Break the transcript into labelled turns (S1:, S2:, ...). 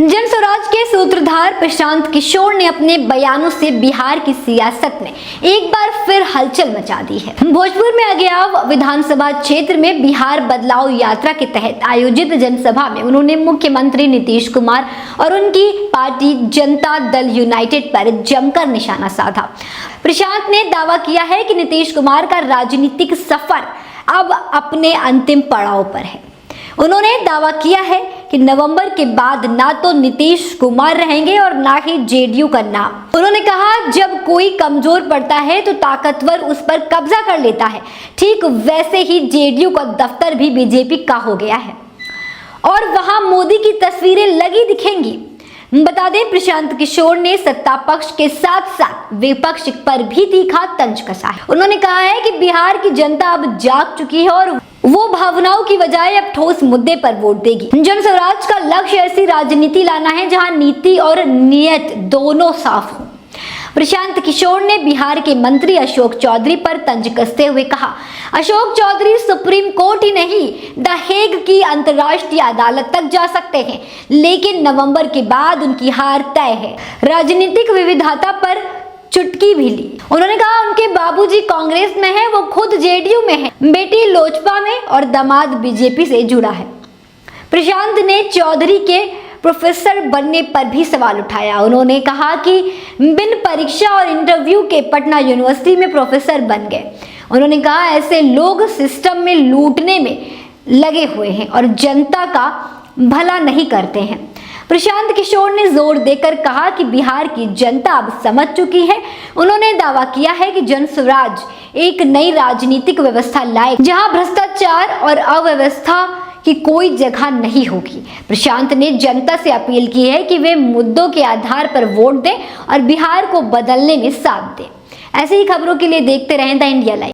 S1: जन स्वराज के सूत्रधार प्रशांत किशोर ने अपने बयानों से बिहार की सियासत में एक बार फिर हलचल मचा दी है। भोजपुर में अगियाव विधानसभा क्षेत्र में बिहार बदलाव यात्रा के तहत आयोजित जनसभा में उन्होंने मुख्यमंत्री नीतीश कुमार और उनकी पार्टी जनता दल यूनाइटेड पर जमकर निशाना साधा। प्रशांत ने दावा किया है कि नीतीश कुमार का राजनीतिक सफर अब अपने अंतिम पड़ाव पर है। उन्होंने दावा किया है कि नवंबर के बाद ना तो नीतीश कुमार रहेंगे और ना ही जेडीयू का नाम। उन्होंने कहा, जब कोई कमजोर पड़ता है तो ताकतवर उस पर कब्जा कर लेता है, ठीक वैसे ही जेडीयू का दफ्तर भी बीजेपी का हो गया है और वहां मोदी की तस्वीरें लगी दिखेंगी। बता दें, प्रशांत किशोर ने सत्ता पक्ष के साथ साथ विपक्ष पर भी तीखा तंज कसा है। उन्होंने कहा है कि बिहार की जनता अब जाग चुकी है और वो भावनाओं की बजाय अब ठोस मुद्दे पर वोट देगी। जन स्वराज का लक्ष्य ऐसी राजनीति लाना है जहां नीति और नियत दोनों साफ हो। प्रशांत किशोर ने बिहार के मंत्री अशोक चौधरी पर तंज कसते हुए कहा, अशोक चौधरी सुप्रीम कोर्ट ही नहीं, द हेग की अंतर्राष्ट्रीय अदालत तक जा सकते हैं, लेकिन नवंबर के बाद उनकी हार तय है। राजनीतिक विविधता पर चुटकी भी ली। उन्होंने कहा, उनके बाबूजी कांग्रेस में है, वो खुद जेडीयू में है, बेटी लोजपा में और दामाद बीजेपी से जुड़ा है। प्रशांत ने चौधरी के प्रोफेसर बनने पर भी सवाल उठाया। उन्होंने कहा कि बिन परीक्षा और इंटरव्यू के पटना यूनिवर्सिटी में प्रोफेसर बन गए। उन्होंने कहा, ऐसे लोग सिस्टम में लूटने में लगे हुए हैं और जनता का भला नहीं करते हैं। प्रशांत किशोर ने जोर देकर कहा कि बिहार की जनता अब समझ चुकी है। उन्होंने दावा किया है कि जन स्वराज एक नई राजनीतिक व्यवस्था लाए जहां भ्रष्टाचार और अव्यवस्था की कोई जगह नहीं होगी। प्रशांत ने जनता से अपील की है कि वे मुद्दों के आधार पर वोट दें और बिहार को बदलने में साथ दें। ऐसी ही खबरों के लिए देखते रहें द इंडिया लाइव।